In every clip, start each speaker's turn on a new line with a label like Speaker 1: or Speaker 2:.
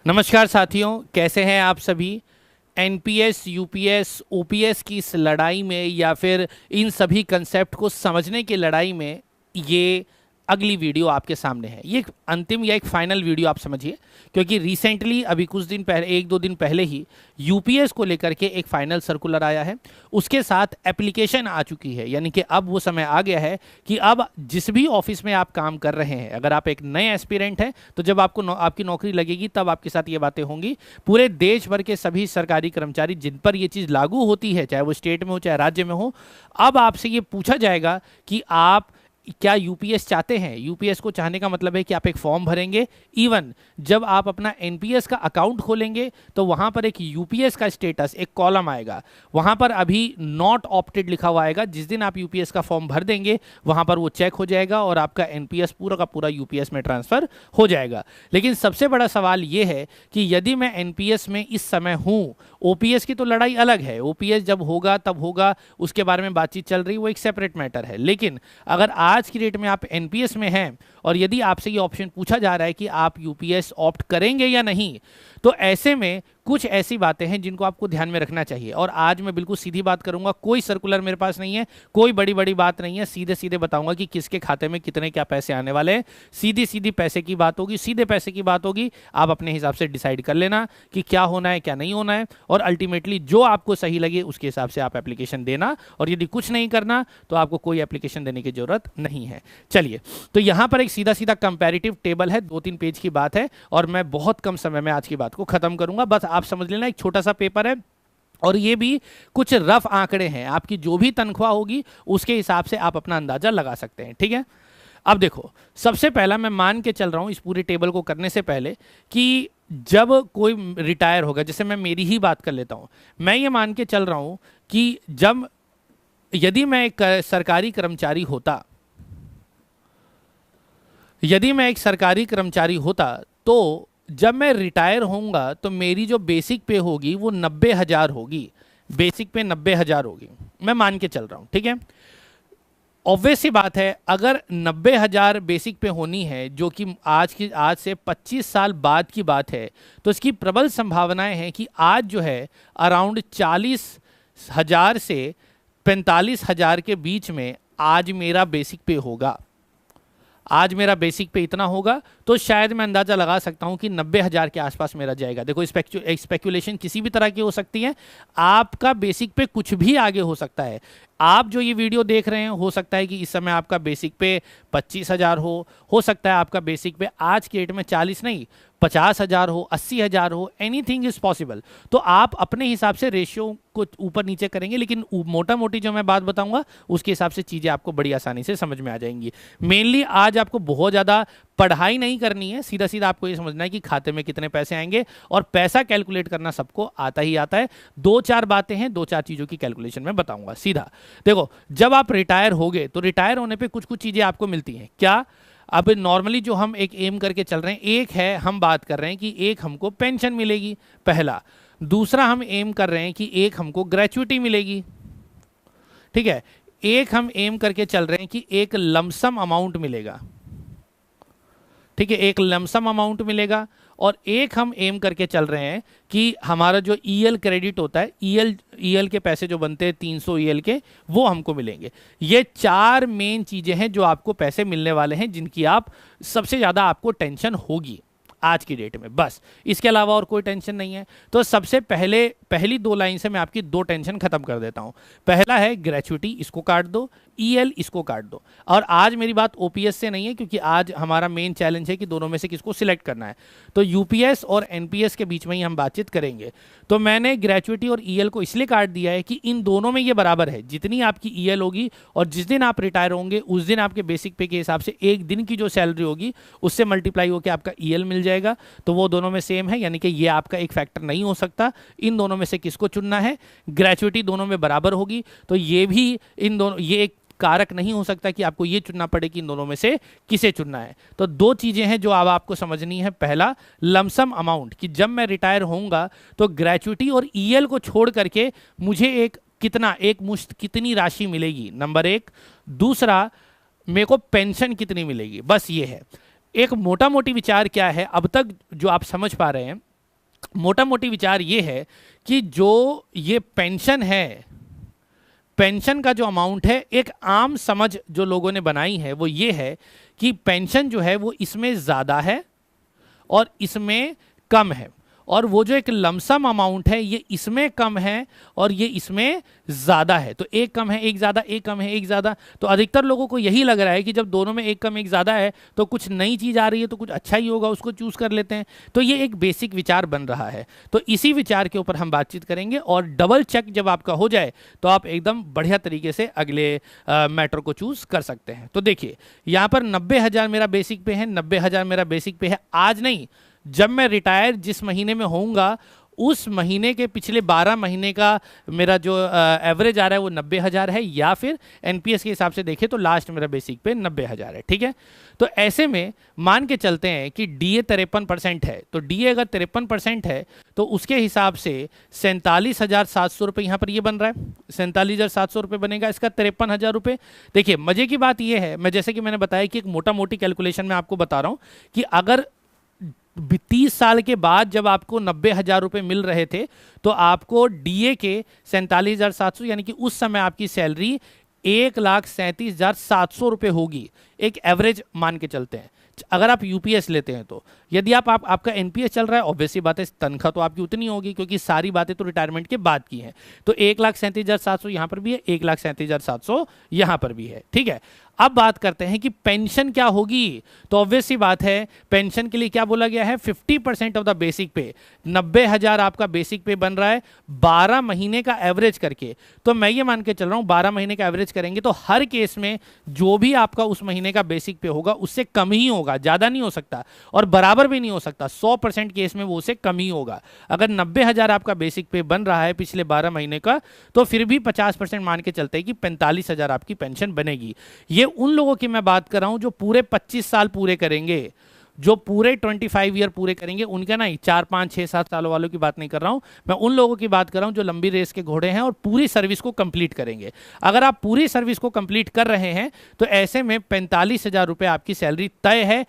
Speaker 1: नमस्कार साथियों, कैसे हैं आप सभी। एनपीएस, यूपीएस, ओपीएस की इस लड़ाई में या फिर इन सभी कंसेप्ट को समझने की लड़ाई में ये अगली वीडियो आपके सामने है। ये एक अंतिम या एक फाइनल वीडियो आप समझिए, क्योंकि रिसेंटली अभी कुछ दिन पहले, एक दो दिन पहले ही यूपीएस को लेकर के एक फाइनल सर्कुलर आया है। उसके साथ एप्लीकेशन आ चुकी है, यानी कि अब वो समय आ गया है कि अब जिस भी ऑफिस में आप काम कर रहे हैं, अगर आप एक नए एस्पिरेंट हैं तो जब आपको आपकी नौकरी लगेगी तब आपके साथ ये बातें होंगी। पूरे देश भर के सभी सरकारी कर्मचारी जिन पर ये चीज़ लागू होती है, चाहे वो स्टेट में हो चाहे राज्य में हो, अब आपसे ये पूछा जाएगा कि आप क्या यूपीएस चाहते हैं। यूपीएस को चाहने का मतलब है कि आप एक फॉर्म भरेंगे। इवन जब आप अपना एनपीएस का अकाउंट खोलेंगे तो वहां पर एक यूपीएस का स्टेटस, एक कॉलम आएगा, वहां पर अभी नॉट ऑप्टेड लिखा हुआ आएगा। जिस दिन आप यूपीएस का फॉर्म भर देंगे वहां पर वो चेक हो जाएगा और आपका एनपीएस पूरा का पूरा यूपीएस में ट्रांसफर हो जाएगा। लेकिन सबसे बड़ा सवाल ये है कि यदि मैं एनपीएस में इस समय हूं, ओपीएस की तो लड़ाई अलग है, ओपीएस जब होगा तब होगा, उसके बारे में बातचीत चल रही, वो एक सेपरेट मैटर है। लेकिन अगर आज की डेट में आप एनपीएस में हैं और यदि आपसे ये ऑप्शन पूछा जा रहा है कि आप यूपीएस ऑप्ट करेंगे या नहीं, तो ऐसे में कुछ ऐसी बातें हैं जिनको आपको ध्यान में रखना चाहिए। और आज मैं बिल्कुल सीधी बात करूंगा, कोई सर्कुलर मेरे पास नहीं है, कोई बड़ी बड़ी बात नहीं है, सीधे सीधे बताऊंगा कि किसके खाते में कितने क्या पैसे आने वाले हैं। सीधी सीधी पैसे की बात होगी, सीधे पैसे की बात होगी। आप अपने हिसाब से डिसाइड कर लेना कि क्या होना है क्या नहीं होना है, और अल्टीमेटली जो आपको सही लगे उसके हिसाब से आप एप्लीकेशन देना। और यदि कुछ नहीं करना तो आपको कोई एप्लीकेशन देने की जरूरत नहीं है। चलिए, तो यहां पर एक सीधा सीधा कंपैरेटिव टेबल है, 2-3 पेज की बात है और मैं बहुत कम समय में आज की बात को खत्म करूंगा। बस आप समझ लेना, एक छोटा सा पेपर है और ये भी कुछ रफ आंकड़े हैं। आपकी जो भी तनख्वाह होगी उसके हिसाब से आप अपना अंदाजा लगा सकते हैं, ठीक है। अब देखो, सबसे पहला मैं मान के चल रहा हूं इस पूरे टेबल को करने से पहले कि जब कोई रिटायर होगा, जैसे मैं मेरी ही बात कर लेता हूं, मैं ये मान के चल रहा हूं कि जब यदि मैं एक सरकारी कर्मचारी होता, यदि मैं एक सरकारी कर्मचारी होता तो जब मैं रिटायर होऊंगा तो मेरी जो बेसिक पे होगी वो 90,000 होगी। बेसिक पे 90,000 होगी, मैं मान के चल रहा हूं, ठीक है। ऑब्वियस सी बात है, अगर 90,000 बेसिक पे होनी है, जो कि आज से 25 साल बाद की बात है, तो इसकी प्रबल संभावनाएं हैं कि आज जो है अराउंड 40,000 से 45,000 के बीच में आज मेरा बेसिक पे होगा। आज मेरा बेसिक पे इतना होगा तो शायद मैं अंदाजा लगा सकता हूं कि 90,000 के आसपास मेरा जाएगा। देखो, स्पेक्यूलेशन किसी भी तरह की हो सकती है, आपका बेसिक पे कुछ भी आगे हो सकता है। आप जो ये वीडियो देख रहे हैं, हो सकता है कि इस समय आपका बेसिक पे 25,000 हो सकता है आपका बेसिक पे आज के डेट में 40 नहीं 50,000 हो, 80,000 हो, एनीथिंग इज पॉसिबल। तो आप अपने हिसाब से रेशियो को ऊपर नीचे करेंगे, लेकिन मोटा मोटी जो मैं बात बताऊंगा उसके हिसाब से चीज़ें आपको बड़ी आसानी से समझ में आ जाएंगी। मेनली आज आपको बहुत ज़्यादा पढ़ाई नहीं करनी है, सीधा सीधा आपको ये समझना है कि खाते में कितने पैसे आएंगे, और पैसा कैलकुलेट करना सबको आता ही आता है। 2-4 बातें हैं, 2-4 चीज़ों की कैलकुलेशन में बताऊंगा सीधा। देखो, जब आप रिटायर होगे तो रिटायर होने पे कुछ कुछ चीज़ें आपको मिलती हैं। क्या? अब नॉर्मली जो हम एक एम करके चल रहे हैं, एक है हम बात कर रहे हैं कि एक हमको पेंशन मिलेगी, पहला। दूसरा हम एम कर रहे हैं कि एक हमको ग्रेच्युटी मिलेगी, ठीक है। एक हम एम करके चल रहे हैं कि एक लमसम अमाउंट मिलेगा, ठीक है, एक लमसम अमाउंट मिलेगा। और एक हम एम करके चल रहे हैं कि हमारा जो ईएल क्रेडिट होता है, ईएल के पैसे जो बनते हैं 300 ईएल के, वो हमको मिलेंगे। ये 4 मेन चीजें हैं जो आपको पैसे मिलने वाले हैं, जिनकी आप सबसे ज्यादा आपको टेंशन होगी आज की डेट में। बस इसके अलावा और कोई टेंशन नहीं है। तो सबसे पहले पहली 2 लाइन से मैं आपकी 2 टेंशन खत्म कर देता हूं। पहला है ग्रेच्युटी, इसको काट दो, ईएल इसको काट दो। और आज मेरी बात ओपीएस से नहीं है, क्योंकि आज हमारा मेन चैलेंज है कि दोनों में से किसको सिलेक्ट करना है। तो यूपीएस और एनपीएस के बीच में ही हम बातचीत करेंगे। तो मैंने ग्रेच्युटी और ईएल को इसलिए काट दिया है कि इन दोनों में ये बराबर है। जितनी आपकी ईएल होगी और जिस दिन आप रिटायर होंगे उस दिन आपके बेसिक पे के हिसाब से एक दिन की जो सैलरी होगी उससे मल्टीप्लाई होकर आपका ईएल मिल जाएगा। तो वो दोनों में सेम है, यानी कि ये आपका एक फैक्टर नहीं हो सकता। इन दोनों में से किसको चुनना है? ग्रेच्युटी दोनों में बराबर होगी, तो ये भी इन दोनों, ये एक कारक नहीं हो सकता कि आपको ये चुनना पड़े कि इन दोनों में से किसे चुनना है। तो 2 चीजें हैं जो अब आपको समझनी है। पहला, लमसम अमाउंट, कि जब मैं रिटायर होऊंगा तो ग्रेच्युटी और ईएल को छोड़ करके मुझे एक मुश्त कितनी राशि मिलेगी, नंबर 1। दूसरा, मेरे को पेंशन कितनी मिलेगी, बस ये है। एक मोटा मोटी विचार क्या है अब तक जो आप समझ पा रहे हैं मोटा मोटी विचार ये है कि जो ये पेंशन है, पेंशन का जो अमाउंट है, एक आम समझ जो लोगों ने बनाई है वो ये है कि पेंशन जो है वो इसमें ज़्यादा है और इसमें कम है, और वो जो एक लमसम अमाउंट है ये इसमें कम है और ये इसमें ज़्यादा है। तो एक कम है एक ज़्यादा, एक कम है एक ज़्यादा। तो अधिकतर लोगों को यही लग रहा है कि जब दोनों में एक कम एक ज़्यादा है तो कुछ नई चीज़ आ रही है तो कुछ अच्छा ही होगा, उसको चूज़ कर लेते हैं। तो ये एक बेसिक विचार बन रहा है। तो इसी विचार के ऊपर हम बातचीत करेंगे, और डबल चेक जब आपका हो जाए तो आप एकदम बढ़िया तरीके से अगले मैटर को चूज़ कर सकते हैं। तो देखिए यहाँ पर 90,000 मेरा बेसिक पे है, 90,000 मेरा बेसिक पे है। आज नहीं, जब मैं रिटायर जिस महीने में होऊंगा उस महीने के पिछले 12 महीने का मेरा जो एवरेज आ रहा है वो 90,000 है, या फिर एनपीएस के हिसाब से देखें तो लास्ट मेरा बेसिक पे 90,000 है। ठीक है, तो ऐसे में मान के चलते हैं कि डीए 53% है। तो डीए अगर 53% है तो उसके हिसाब से 47,700 रुपये यहाँ पर ये बन रहा है, 47,700 रुपये बनेगा, इसका 53,000 रुपये। देखिए मजे की बात ये है, मैं जैसे कि मैंने बताया कि एक मोटा मोटी कैलकुलेशन में आपको बता रहा हूँ कि अगर 30 साल के बाद जब आपको 90,000 रुपये मिल रहे थे तो आपको डीए के 47,700, यानी कि उस समय आपकी सैलरी 1,37,700 रुपये होगी, एक एवरेज मान के चलते हैं। अगर आप यूपीएस लेते हैं तो यदि आपका एनपीएस चल रहा है, ऑब्वियसली बात है तनख्वाह तो आपकी उतनी होगी, क्योंकि सारी बातें तो रिटायरमेंट के बाद की हैं। तो 1,37,700 यहाँ पर भी है, 1,37,700 यहाँ पर भी है। ठीक है, अब बात करते हैं कि पेंशन क्या होगी। तो ऑब्वियसली बात है पेंशन के लिए क्या बोला गया है, 50% ऑफ द बेसिक पे। 90,000 आपका बेसिक पे बन रहा है 12 महीने का एवरेज करके। तो मैं ये मान के चल रहा हूँ 12 महीने का एवरेज करेंगे तो हर केस में जो भी आपका उस महीने का बेसिक पे होगा उससे कम ही होगा, ज़्यादा नहीं हो सकता और बराबर भी नहीं हो सकता। 100% केस में वो उससे कम ही होगा। अगर 90,000 आपका बेसिक पे बन रहा है पिछले 12 महीने का, तो फिर भी 50% मान के चलते हैं कि 45,000 आपकी पेंशन बनेगी। ये उन लोगों की मैं बात कर रहा हूं जो पूरे 25 साल पूरे करेंगे, जो पूरे 25 ईयर पूरे करेंगे, उनका नहीं, 4, 5, 6, 7 सालों वालों की बात नहीं कर रहा हूं मैं। उन लोगों की बात कर रहा हूं जो लंबी रेस के घोड़े हैं और पूरी सर्विस को कंप्लीट करेंगे। अगर आप पूरी सर्विस को कंप्लीट कर रहे हैं तो ऐसे में 45,000 रुपये आपकी सैलरी तय है,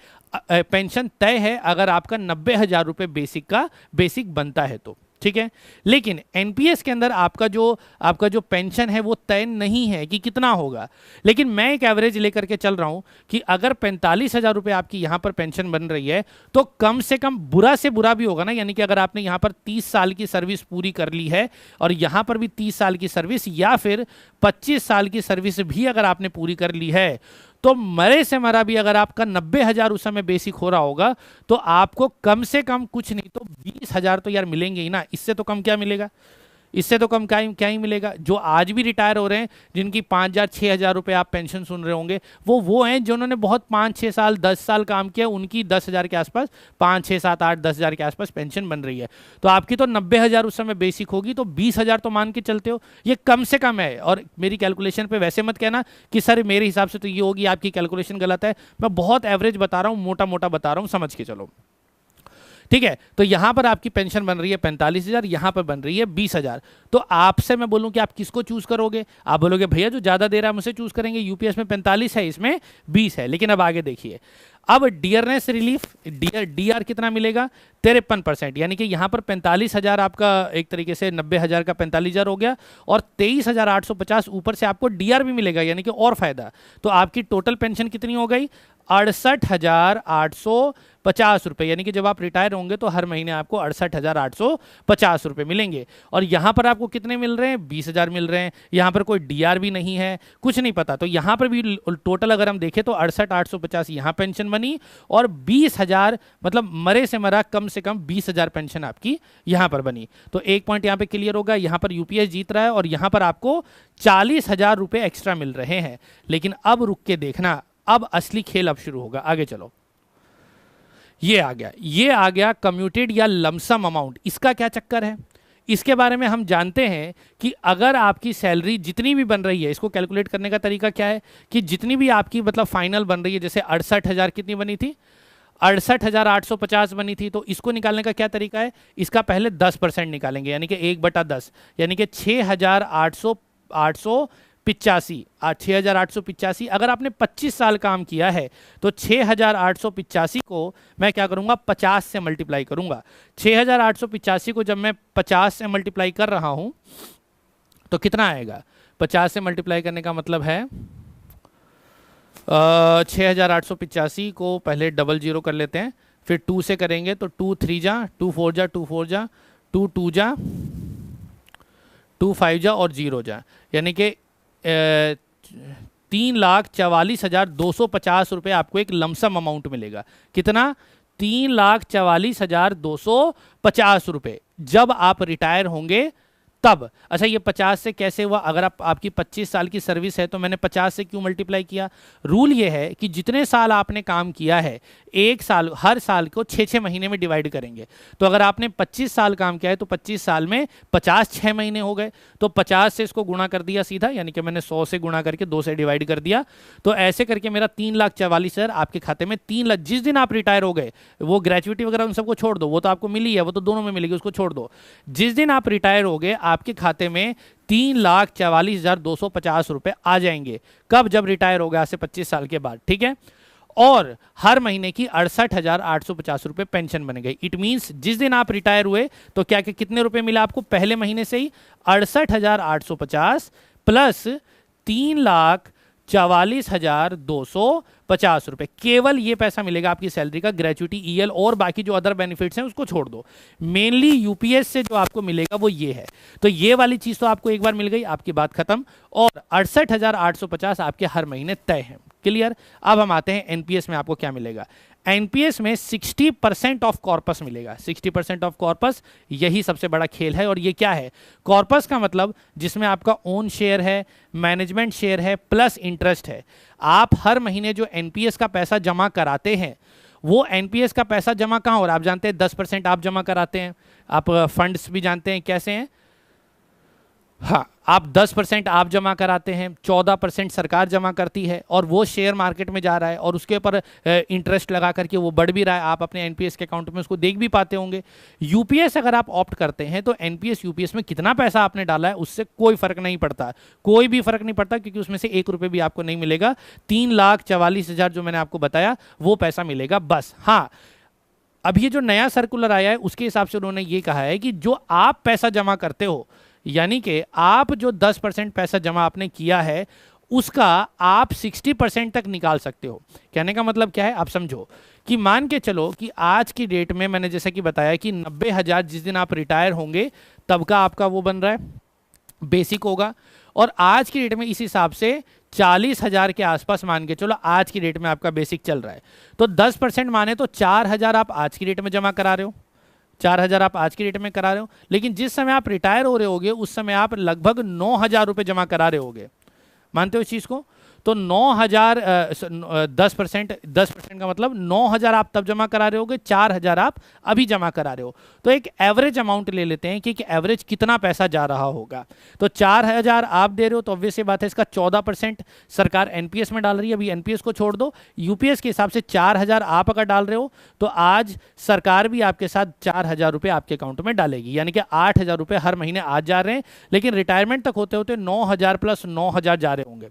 Speaker 1: पेंशन तय है, अगर आपका 90,000 रुपये बेसिक बनता है तो। ठीक है, लेकिन एनपीएस के अंदर आपका जो पेंशन है वो तय नहीं है कि कितना होगा। लेकिन मैं एक एवरेज लेकर के चल रहा हूं कि अगर 45,000 रुपये आपकी यहां पर पेंशन बन रही है तो कम से कम बुरा से बुरा भी होगा ना, यानी कि अगर आपने यहां पर 30 साल की सर्विस पूरी कर ली है और यहां पर भी 30 साल की सर्विस या फिर 25 साल की सर्विस भी अगर आपने पूरी कर ली है, तो मरे से मरा भी अगर आपका 90,000 उस समय बेसिक हो रहा होगा तो आपको कम से कम कुछ नहीं तो 20,000 तो यार मिलेंगे ही ना। इससे तो कम क्या मिलेगा, इससे तो कम क्या ही मिलेगा। जो आज भी रिटायर हो रहे हैं जिनकी 5,000 6,000 रुपये आप पेंशन सुन रहे होंगे, वो हैं जिन्होंने बहुत 5-6 साल 10 साल काम किया, उनकी 10,000 के आसपास, 5, 6, 7, 8, 10,000 के आसपास पेंशन बन रही है। तो आपकी तो 90,000 उस समय बेसिक होगी, तो 20,000 तो मान के चलते हो, ये कम से कम है। और मेरी कैलकुलेशन पे वैसे मत कहना कि सर मेरे हिसाब से तो ये होगी, आपकी कैलकुलेशन गलत है। मैं बहुत एवरेज बता रहा हूँ, मोटा मोटा बता रहा हूँ, समझ के चलो। ठीक है, तो यहां पर आपकी पेंशन बन रही है 45,000, यहां पर बन रही है 20,000। तो आपसे मैं बोलूं कि आप किसको चूज करोगे, आप बोलोगे भैया जो ज्यादा दे रहा है मुझे चूज करेंगे, यूपीएस में 45 है, इसमें 20 है। लेकिन अब आगे देखिए, अब डियरनेस रिलीफ डीआर कितना मिलेगा, 53%, यानी कि यहां पर 45,000 आपका एक तरीके से 90,000 का 45,000 हो गया और 23,850 ऊपर से आपको डीआर भी मिलेगा, यानी कि और फायदा। तो आपकी टोटल पेंशन कितनी हो गई, 68,850 रुपये, यानी कि जब आप रिटायर होंगे तो हर महीने आपको 68,850 रुपये मिलेंगे। और यहाँ पर आपको कितने मिल रहे हैं, 20,000 मिल रहे हैं। यहाँ पर कोई डीआर भी नहीं है, कुछ नहीं पता, तो यहाँ पर भी टोटल अगर हम देखें तो 68,850 यहाँ पेंशन बनी और 20,000, मतलब मरे से मरा कम से कम 20,000 पेंशन आपकी यहाँ पर बनी। तो एक पॉइंट यहाँ पे क्लियर होगा, यहाँ पर यूपीएस जीत रहा है और यहाँ पर आपको 40,000 रुपये एक्स्ट्रा मिल रहे हैं। लेकिन अब रुक के देखना, अब असली खेल अब शुरू होगा। आगे चलो, ये आ गया कम्यूटेड या लमसम अमाउंट। इसका क्या चक्कर है, इसके बारे में हम जानते हैं कि अगर आपकी सैलरी जितनी भी बन रही है, इसको कैलकुलेट करने का तरीका क्या है कि जितनी भी आपकी मतलब फाइनल बन रही है, जैसे 68,000 कितनी बनी थी, 68,850 बनी थी, तो इसको निकालने का क्या तरीका है, इसका पहले 10% निकालेंगे, यानी कि 1/10, यानी कि 6,800 पिचासी 6,885। अगर आपने 25 साल काम किया है तो 6,885 को मैं क्या करूंगा, 50 से मल्टीप्लाई करूंगा। 6,885 को जब मैं 50 से मल्टीप्लाई कर रहा हूं तो कितना आएगा, 50 से मल्टीप्लाई करने का मतलब है 6,885 को पहले डबल जीरो कर लेते हैं, फिर 2 से करेंगे तो 2 3 जा, 2 4 जा, 2 4 जा, 2 2 जा, 2 5 जा और 0 जा, यानी कि 3,44,250 रुपये आपको एक लमसम अमाउंट मिलेगा। कितना, 3,44,250 रुपये जब आप रिटायर होंगे तब। अच्छा, ये 50 से कैसे हुआ, अगर आपकी 25 साल की सर्विस है तो मैंने 50 से क्यों मल्टीप्लाई किया। रूल ये है कि जितने साल आपने काम किया है, एक साल, हर साल को 6 महीने में डिवाइड करेंगे। तो अगर आपने 25 साल काम किया है तो 25 साल में 50 6 महीने हो गए, तो 50 से इसको गुणा कर दिया सीधा, यानी कि मैंने 100 से गुणा करके 2 से डिवाइड कर दिया। तो ऐसे करके मेरा 3,44,000 आपके खाते में 3 लाख, जिस दिन आप रिटायर हो गए, वो ग्रेचुइटी वगैरह उन सबको छोड़ दो, वो तो आपको मिली है, वो तो दोनों में मिलेगी, उसको छोड़ दो। जिस दिन आप रिटायर हो गए आपके खाते में 3,44,250 रुपए आ जाएंगे। कब, जब रिटायर हो गया, आज से 25 साल के बाद, ठीक है। और हर महीने की 68,850 रुपए पेंशन बन गई। इट मींस जिस दिन आप रिटायर हुए तो क्या कितने रुपए मिला आपको, पहले महीने से ही 68,850 प्लस 3,44,250 रुपए, केवल ये पैसा मिलेगा आपकी सैलरी का। ग्रेचुइटी, ईएल और बाकी जो अदर बेनिफिट्स हैं उसको छोड़ दो। मेनली यूपीएस से जो आपको मिलेगा वो ये है। तो ये वाली चीज तो आपको एक बार मिल गई, आपकी बात खत्म। और 68,850 आपके हर महीने तय है। क्लियर। अब हम आते हैं एनपीएस में आपको क्या मिलेगा। एनपीएस में 60% ऑफ कॉर्पस मिलेगा। 60% ऑफ कॉर्पस, यही सबसे बड़ा खेल है। और ये क्या है, कॉर्पस का मतलब जिसमें आपका ओन शेयर है, मैनेजमेंट शेयर है, प्लस इंटरेस्ट है। आप हर महीने जो एनपीएस का पैसा जमा कराते हैं, वो एनपीएस का पैसा जमा कहाँ हो रहा है, आप जानते हैं 10% आप जमा कराते हैं। आप फंड्स भी जानते हैं कैसे हैं, हाँ, आप 10% आप जमा कराते हैं, 14% सरकार जमा करती है, और वो शेयर मार्केट में जा रहा है और उसके ऊपर इंटरेस्ट लगा करके वो बढ़ भी रहा है। आप अपने एनपीएस के अकाउंट में उसको देख भी पाते होंगे। यूपीएस अगर आप ऑप्ट करते हैं तो एनपीएस यूपीएस में कितना पैसा आपने डाला है उससे कोई फर्क नहीं पड़ता, कोई भी फर्क नहीं पड़ता, क्योंकि उसमें से 1 रुपये भी आपको नहीं मिलेगा। 3,44,000 जो मैंने आपको बताया वो पैसा मिलेगा बस। हाँ, अब ये जो नया सर्कुलर आया है उसके हिसाब से उन्होंने ये कहा है कि जो आप पैसा जमा करते हो, यानी कि आप जो 10% पैसा जमा आपने किया है उसका आप 60% तक निकाल सकते हो। कहने का मतलब क्या है, आप समझो कि मान के चलो कि आज की डेट में मैंने जैसा कि बताया कि 90,000 जिस दिन आप रिटायर होंगे तब का आपका वो बन रहा है, बेसिक होगा। और आज की डेट में इस हिसाब से 40,000 के आसपास मान के चलो आज की डेट में आपका बेसिक चल रहा है। तो 10% माने तो 4,000 आप आज की डेट में जमा करा रहे हो, 4,000 आप आज की डेट में करा रहे हो। लेकिन जिस समय आप रिटायर हो रहे होगे उस समय आप लगभग 9,000 रुपये जमा करा रहे होगे। मानते हो इस चीज़ को? तो 9,000 10% का मतलब 9,000 आप तब जमा करा रहे होगे, 4,000 आप अभी जमा करा रहे हो। तो एक एवरेज अमाउंट ले लेते हैं कि एक एवरेज कितना पैसा जा रहा होगा। तो 4,000 आप दे रहे हो तो ऑब्वियस सी बात है इसका 14% सरकार एनपीएस में डाल रही है। अभी एनपीएस को छोड़ दो, यूपीएस के हिसाब से 4,000 आप अगर डाल रहे हो तो आज सरकार भी आपके साथ 4,000 रुपये आपके अकाउंट में डालेगी, यानी कि 8,000 रुपये हर महीने आज जा रहे हैं। लेकिन रिटायरमेंट तक होते होते 9,000 प्लस 9,000 जा रहे होंगे।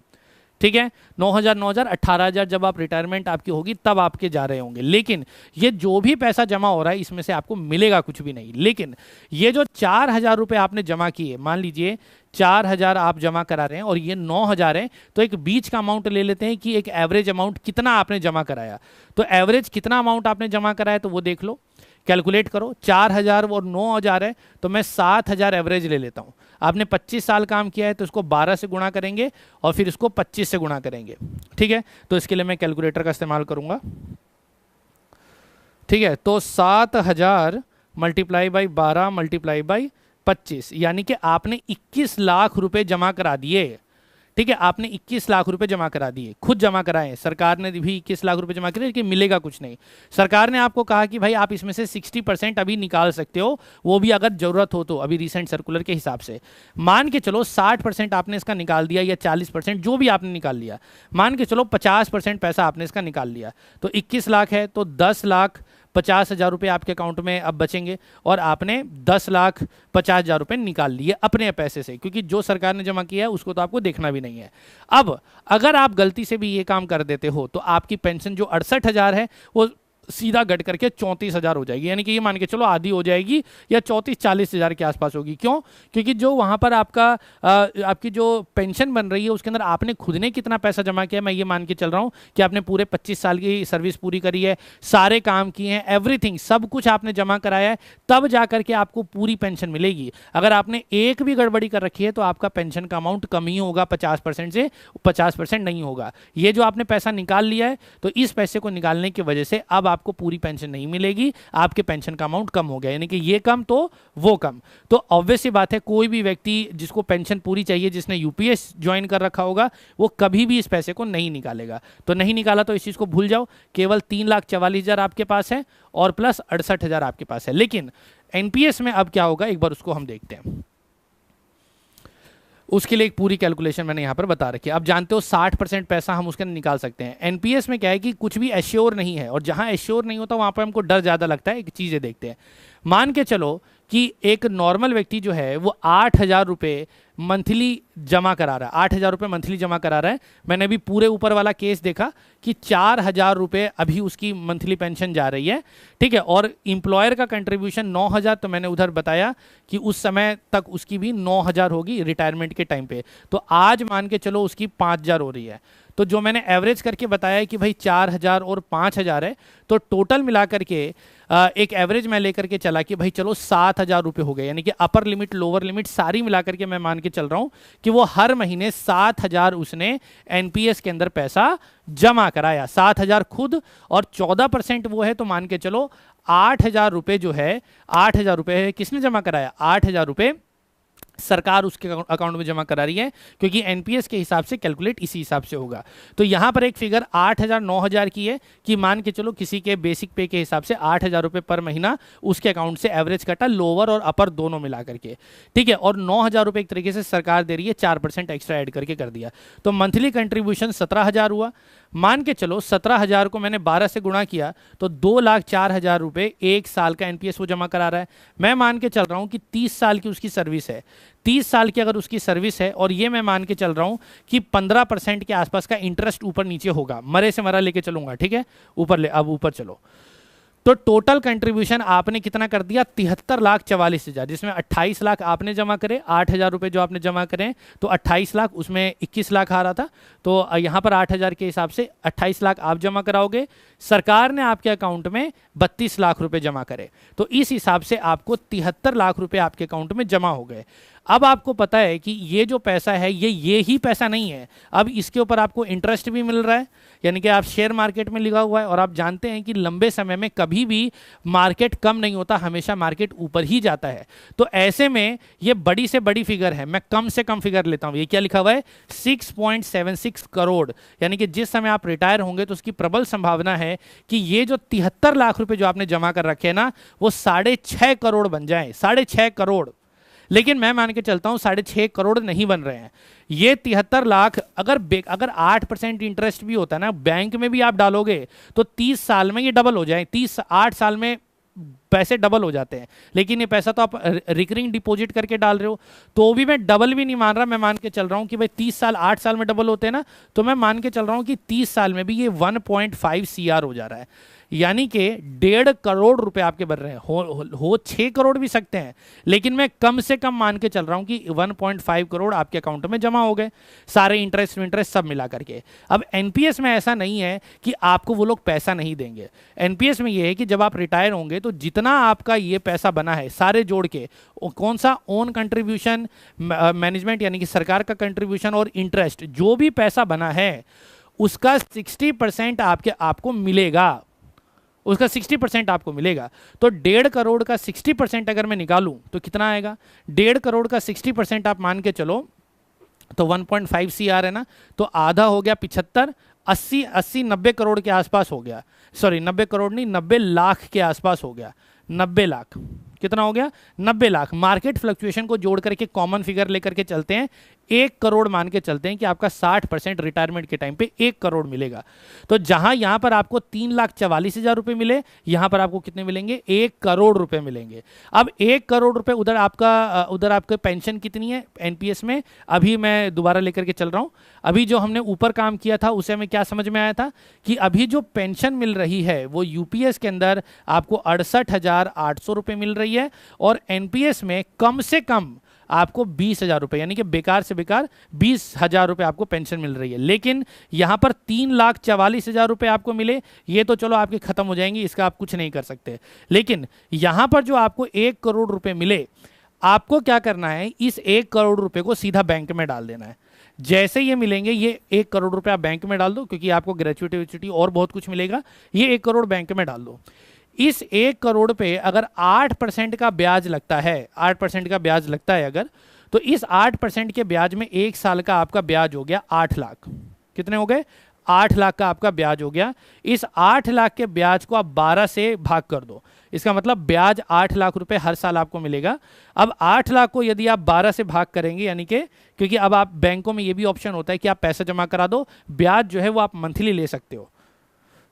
Speaker 1: ठीक है, 9,000 9,000 18,000 जब आप रिटायरमेंट आपकी होगी तब आपके जा रहे होंगे। लेकिन ये जो भी पैसा जमा हो रहा है इसमें से आपको मिलेगा कुछ भी नहीं। लेकिन ये जो 4,000 रुपये आपने जमा किए, मान लीजिए 4,000 आप जमा करा रहे हैं और ये 9,000 है, तो एक बीच का अमाउंट ले लेते हैं कि एक एवरेज अमाउंट कितना आपने जमा कराया। तो एवरेज कितना अमाउंट आपने जमा कराया तो वो देख लो, कैलकुलेट करो। 4,000 और 9,000 है तो मैं 7,000 एवरेज ले लेता हूँ। आपने 25 साल काम किया है तो इसको 12 से गुणा करेंगे और फिर इसको 25 से गुणा करेंगे। ठीक है, तो इसके लिए मैं कैलकुलेटर का इस्तेमाल करूंगा। ठीक है, तो 7,000 मल्टीप्लाई बाई 12 मल्टीप्लाई बाई 25, यानी कि आपने 21 लाख रुपए जमा करा दिए। ठीक है, आपने 21 लाख रुपए जमा करा दिए, खुद जमा कराए, सरकार ने भी 21 लाख रुपए जमा करे, लेकिन मिलेगा कुछ नहीं। सरकार ने आपको कहा कि भाई आप इसमें से 60% अभी निकाल सकते हो, वो भी अगर जरूरत हो तो, अभी रिसेंट सर्कुलर के हिसाब से। मान के चलो 60% आपने इसका निकाल दिया या 40%, जो भी आपने निकाल लिया। मान के चलो 50% पैसा आपने इसका निकाल लिया, तो 21 लाख है तो 10 लाख 50,000 रुपये आपके अकाउंट में अब बचेंगे और आपने 10,50,000 रुपये निकाल लिए अपने पैसे से, क्योंकि जो सरकार ने जमा किया है उसको तो आपको देखना भी नहीं है। अब अगर आप गलती से भी ये काम कर देते हो तो आपकी पेंशन जो 68,000 है वो सीधा घट करके 34,000 हो जाएगी, यानी कि ये मान के चलो आधी हो जाएगी या 34-40,000 के आसपास होगी। क्यों? क्योंकि जो वहाँ पर आपकी जो पेंशन बन रही है उसके अंदर आपने खुद ने कितना पैसा जमा किया, मैं ये मान के चल रहा हूँ कि आपने पूरे 25 साल की सर्विस पूरी करी है, सारे काम किए हैं, एवरीथिंग सब कुछ आपने जमा कराया है, तब जा करके आपको पूरी पेंशन मिलेगी। अगर आपने एक भी गड़बड़ी कर रखी है तो आपका पेंशन का अमाउंट कम ही होगा, 50% से 50% नहीं होगा। ये जो आपने पैसा निकाल लिया है तो इस पैसे को निकालने की वजह से अब आपको पूरी पेंशन नहीं मिलेगी, आपके पेंशन का अमाउंट कम हो गया, यानी कि ये कम तो वो कम। तो ऑब्वियस सी बात है कोई भी व्यक्ति जिसको पेंशन पूरी चाहिए, जिसने यूपीएस ज्वाइन कर रखा होगा, वो कभी भी इस पैसे को नहीं निकालेगा। तो नहीं निकाला तो इस चीज को भूल जाओ, केवल 3,44,000 आपके पास है और प्लस 68,000 आपके पास है। लेकिन एनपीएस में अब क्या होगा एक बार उसको हम देखते हैं। उसके लिए एक पूरी कैलकुलेशन मैंने यहाँ पर बता रखी है। आप जानते हो 60% पैसा हम उसके निकाल सकते हैं। एनपीएस में क्या है कि कुछ भी एश्योर नहीं है, और जहाँ एश्योर नहीं होता वहाँ पर हमको डर ज़्यादा लगता है। एक चीज़ें देखते हैं, मान के चलो कि एक नॉर्मल व्यक्ति जो है वो 8,000 रुपये मंथली जमा करा रहा है, 8,000 रुपये मंथली जमा करा रहा है। मैंने अभी पूरे ऊपर वाला केस देखा कि 4,000 रुपये अभी उसकी मंथली पेंशन जा रही है, ठीक है, और एम्प्लॉयर का कंट्रीब्यूशन 9,000, तो मैंने उधर बताया कि उस समय तक उसकी भी 9,000 होगी रिटायरमेंट के टाइम पे। तो आज मान के चलो उसकी 5,000 हो रही है। तो जो मैंने एवरेज करके बताया है कि भाई 4,000 और 5,000 है, तो टोटल मिला करके एक एवरेज मैं लेकर के चला कि भाई चलो 7,000 रुपये हो गए, यानी कि अपर लिमिट लोअर लिमिट सारी मिला करके मैं मान के चल रहा हूँ कि वो हर महीने 7,000 उसने एनपीएस के अंदर पैसा जमा कराया। 7,000 खुद और 14% वो है, तो मान के चलो 8,000 रुपये जो है, 8,000 रुपये है किसने जमा कराया? 8,000 रुपये सरकार उसके अकाउंट में जमा करा रही है, क्योंकि एनपीएस के हिसाब से कैलकुलेट इसी हिसाब से होगा। तो यहाँ पर एक फिगर 8,000 9,000 की है कि मान के चलो किसी के बेसिक पे के हिसाब से 8,000 रुपये पर महीना उसके अकाउंट से एवरेज कटा, लोअर और अपर दोनों मिला करके, ठीक है। और 9,000 रुपये एक तरीके से सरकार दे रही है, 4% एक्स्ट्रा ऐड करके कर दिया, तो मंथली कंट्रीब्यूशन 17,000 हुआ। मान के चलो 17,000 को मैंने 12 से गुणा किया तो 2,04,000 रुपये एक साल का एनपीएस वो जमा करा रहा है। मैं मान के चल रहा हूँ कि 30 साल की उसकी सर्विस है, 30 साल की अगर उसकी सर्विस है, और ये मैं मान के चल रहा हूँ कि 15% के आसपास का इंटरेस्ट ऊपर नीचे होगा, मरे से मरा लेके चलूंगा, ठीक है। अब ऊपर चलो, तो टोटल कंट्रीब्यूशन आपने कितना कर दिया? 73,44,000, जिसमें 28 लाख आपने जमा करे, 8,000 रुपये जो आपने जमा करें तो 28 लाख, उसमें 21 लाख आ रहा था, तो यहाँ पर 8,000 के हिसाब से 28 लाख आप जमा कराओगे, सरकार ने आपके अकाउंट में 32 लाख रुपए जमा करे, तो इस हिसाब से आपको 73 लाख रुपए आपके अकाउंट में जमा हो गए। अब आपको पता है कि ये जो पैसा है ये ही पैसा नहीं है, अब इसके ऊपर आपको इंटरेस्ट भी मिल रहा है, यानी कि आप शेयर मार्केट में लगा हुआ है, और आप जानते हैं कि लंबे समय में कभी भी मार्केट कम नहीं होता, हमेशा मार्केट ऊपर ही जाता है। तो ऐसे में ये बड़ी से बड़ी फिगर है, मैं कम से कम फिगर लेता हूँ। ये क्या लिखा हुआ है? 6.76 करोड़, यानी कि जिस समय आप रिटायर होंगे तो उसकी प्रबल संभावना है कि ये जो 73 लाख रुपए जो आपने जमा कर रखे हैं ना, वो 6.5 करोड़ बन जाए, 6.5 करोड़। लेकिन मैं मान के चलता हूं 6.5 करोड़ नहीं बन रहे हैं। ये 73 लाख अगर 8% इंटरेस्ट भी होता है ना, बैंक में भी आप डालोगे तो 30 साल में ये डबल हो जाए, 8 साल में पैसे डबल हो जाते हैं। लेकिन ये पैसा तो आप रिकरिंग डिपॉजिट करके डाल रहे हो, तो भी मैं डबल भी नहीं मान रहा, मैं मान के चल रहा हूं कि भाई 30 साल 8 साल में डबल होते हैं ना, तो मैं मान के चल रहा हूं कि 30 साल में भी ये 1.5 CR हो जा रहा है, यानी कि 1.5 करोड़ रुपए आपके बन रहे हैं। हो 6 करोड़ भी सकते हैं, लेकिन मैं कम से कम मान के चल रहा हूं कि 1.5 करोड़ आपके अकाउंट में जमा हो गए, सारे इंटरेस्ट सब मिला करके। अब एनपीएस में ऐसा नहीं है कि आपको वो लोग पैसा नहीं देंगे। एनपीएस में ये है कि जब आप रिटायर होंगे तो जितना आपका ये पैसा बना है सारे जोड़ के, कौन सा ओन कंट्रीब्यूशन, मैनेजमेंट यानी कि सरकार का कंट्रीब्यूशन और इंटरेस्ट, जो भी पैसा बना है उसका 60% आपको मिलेगा, उसका 60% आपको मिलेगा। तो 1.5 करोड़ का 60% अगर मैं निकालूं तो कितना आएगा? 1.5 करोड़ का 60% आप मान के चलो तो 1.5 CR है ना, तो आधा हो गया 75, 80 90 करोड़ के आसपास हो गया, सॉरी 90 करोड़ नहीं 90 लाख के आसपास हो गया। 90 लाख कितना हो गया? 90 लाख। मार्केट फ्लक्चुएशन को जोड़ करके कॉमन फिगर लेकर के चलते हैं, 1 करोड़ मान के चलते हैं कि आपका 60% रिटायरमेंट के टाइम पे 1 करोड़ मिलेगा। तो जहां यहां पर आपको 3,44,000 रुपए मिले, यहां पर आपको कितने मिलेंगे? 1 करोड़ रुपए मिलेंगे। अब 1 करोड़ रुपए उधर आपका पेंशन कितनी है एनपीएस में? अभी मैं दोबारा लेकर के चल रहा हूं। अभी जो हमने ऊपर काम किया था उसे हमें क्या समझ में आया था कि अभी जो पेंशन मिल रही है वो यूपीएस के अंदर आपको 68,800 रुपए मिल रही है, और एनपीएस में कम से कम आपको 20,000 रुपए, यानी कि बेकार से बेकार 20,000 रुपए आपको पेंशन मिल रही है। लेकिन यहां पर 3,44,000 रुपए आपको मिले, ये तो चलो आपके खत्म हो जाएंगे, इसका आप कुछ नहीं कर सकते। लेकिन यहां पर जो आपको 1 करोड़ रुपए मिले, आपको क्या करना है? इस 1 करोड़ रुपए को सीधा बैंक में डाल देना है। जैसे ये मिलेंगे, ये 1 करोड़ रुपए आप बैंक में डाल दो, क्योंकि आपको ग्रेचुइटी और बहुत कुछ मिलेगा। ये 1 करोड़ बैंक में डाल दो। इस 1 करोड़ पे अगर 8% का ब्याज लगता है, 8% का ब्याज लगता है अगर, तो इस 8% के ब्याज में 1 साल का आपका ब्याज हो गया 8 लाख। कितने हो गए? 8 लाख का आपका ब्याज हो गया। इस 8 लाख के ब्याज को आप 12 से भाग कर दो, इसका मतलब ब्याज 8 लाख रुपए हर साल आपको मिलेगा। अब 8 लाख को यदि आप 12 से भाग करेंगे, यानी कि क्योंकि अब आप बैंकों में ये भी ऑप्शन होता है कि आप पैसा जमा करा दो, ब्याज जो है वो आप मंथली ले सकते हो।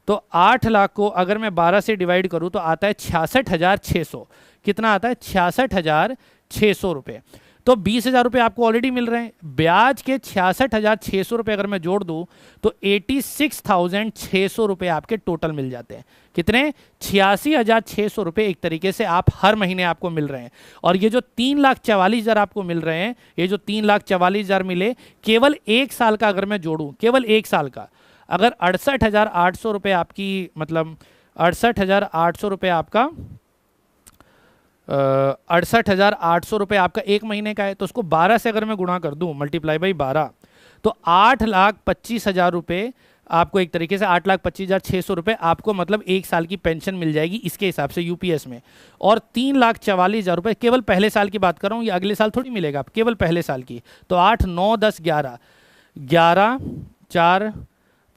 Speaker 1: तो 8 लाख को अगर मैं 12 से डिवाइड करूं तो आता है 66,600। कितना आता है? 66,600 रुपये। तो 20,000 रुपये आपको ऑलरेडी मिल रहे हैं। ब्याज के 66,600 रुपये अगर मैं जोड़ दूं तो 86,600 रुपये आपके टोटल मिल जाते हैं। कितने? 86,600 रुपये एक तरीके से आप हर महीने आपको मिल रहे हैं। और ये जो 3,44,000 आपको मिल रहे हैं, ये जो 3,44,000 मिले, केवल 1 साल का अगर मैं जोड़ूं, केवल 1 साल का, अगर 68,800 रुपये आपकी, मतलब 68,800 रुपये आपका 68,800 रुपये आपका 1 महीने का है, तो उसको 12 से अगर मैं गुणा कर दूं, मल्टीप्लाई बाई 12, तो 8,25,000 रुपये आपको, एक तरीके से 8,25,600 रुपये आपको, मतलब 1 साल की पेंशन मिल जाएगी इसके हिसाब से यूपीएस में। और 3,44,000 रुपये केवल पहले साल की बात कर रहा हूँ, ये अगले साल थोड़ी मिलेगा, आप केवल पहले साल की। तो 8, 9, 10, 11, 11, 4,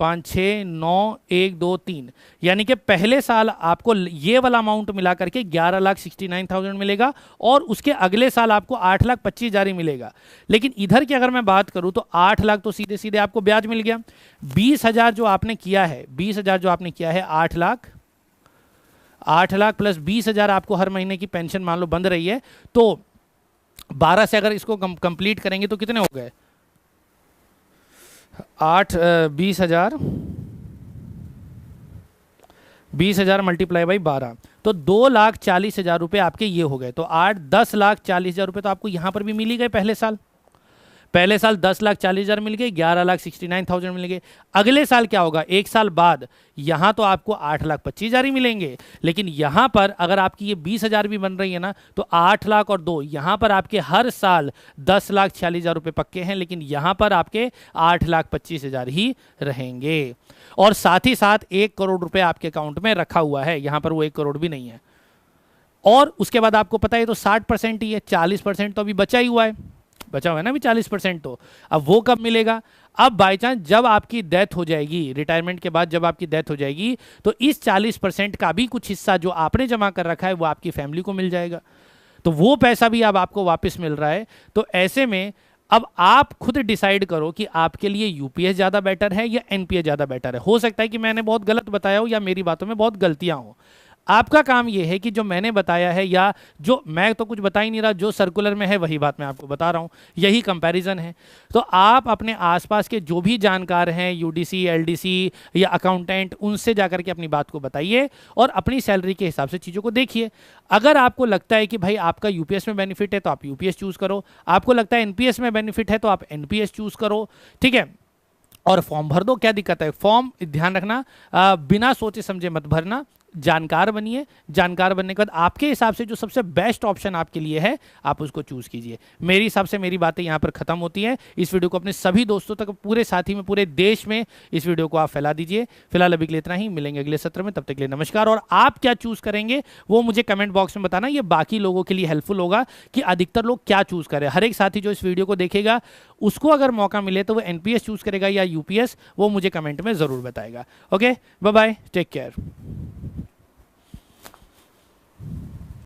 Speaker 1: 5, 6, 9, 1, 2, 3, यानी कि पहले साल आपको ये वाला अमाउंट मिला करके 11,69,000 मिलेगा, और उसके अगले साल आपको 8,25,000 ही मिलेगा। लेकिन इधर की अगर मैं बात करूं तो 8 लाख तो सीधे सीधे आपको ब्याज मिल गया। 20,000 जो आपने किया है, 20,000 जो आपने किया है, 8 लाख, 8 लाख प्लस 20,000 आपको हर महीने की पेंशन मान लो बंध रही है, तो 12 से अगर इसको कंप्लीट करेंगे तो कितने हो गए? 20,000, 20,000 मल्टीप्लाई बाई 12, तो 2,40,000 रुपये आपके ये हो गए। तो 10,40,000 रुपये तो आपको यहां पर भी मिल ही गए पहले साल। पहले साल 10,40,000 मिल गए, 11,69,000 मिल गए। अगले साल क्या होगा? 1 साल बाद यहां तो आपको 8,25,000 ही मिलेंगे, लेकिन यहां पर अगर आपकी ये 20,000 भी बन रही है ना, तो 8 लाख और 2, यहां पर आपके हर साल 10,40,000 रुपये पक्के हैं, लेकिन यहां पर आपके 8,25,000 ही रहेंगे। और साथ ही साथ 1 करोड़ रुपए आपके अकाउंट में रखा हुआ है, यहां पर वो 1 करोड़ भी नहीं है। और उसके बाद आपको पता है तो 60% ही है, 40% तो अभी बचा ही हुआ है, बचा हुआ है ना अभी 40%। तो अब वो कब मिलेगा? अब बाई चांस जब आपकी डेथ हो जाएगी, रिटायरमेंट के बाद जब आपकी डेथ हो जाएगी, तो इस 40% का भी कुछ हिस्सा जो आपने जमा कर रखा है वो आपकी फैमिली को मिल जाएगा। तो वो पैसा भी अब आपको वापस मिल रहा है। तो ऐसे में अब आप खुद डिसाइड करो कि आपके लिए यूपीएस ज़्यादा बेटर है या एनपीएस ज़्यादा बेटर है। हो सकता है कि मैंने बहुत गलत बताया हो या मेरी बातों में बहुत गलतियां हो। आपका काम यह है कि जो मैंने बताया है, या जो मैं तो कुछ बता ही नहीं रहा, जो सर्कुलर में है वही बात मैं आपको बता रहा हूँ, यही कंपैरिजन है। तो आप अपने आसपास के जो भी जानकार हैं, यूडीसी, एलडीसी या अकाउंटेंट, उनसे जाकर के अपनी बात को बताइए और अपनी सैलरी के हिसाब से चीज़ों को देखिए। अगर आपको लगता है कि भाई आपका यूपीएस में बेनिफिट है तो आप यूपीएस चूज़ करो, आपको लगता है एनपीएस में बेनिफिट है तो आप एनपीएस चूज़ करो, ठीक है। और फॉर्म भर दो, क्या दिक्कत है? फॉर्म ध्यान रखना, बिना सोचे समझे मत भरना, जानकार बनिए। जानकार बनने के बाद आपके हिसाब से जो सबसे बेस्ट ऑप्शन आपके लिए है आप उसको चूज कीजिए। मेरे हिसाब से मेरी बातें यहाँ पर खत्म होती हैं। इस वीडियो को अपने सभी दोस्तों तक, पूरे साथी में, पूरे देश में इस वीडियो को आप फैला दीजिए। फिलहाल अभी के लिए इतना ही, मिलेंगे अगले सत्र में, तब तक के लिए नमस्कार। और आप क्या चूज करेंगे वो मुझे कमेंट बॉक्स में बताना, ये बाकी लोगों के लिए हेल्पफुल होगा कि अधिकतर लोग क्या चूज करें। हर एक साथी जो इस वीडियो को देखेगा उसको अगर मौका मिले तो वो एनपीएस चूज करेगा या यूपीएस, वो मुझे कमेंट में जरूर बताएगा। Okay, bye bye, take care.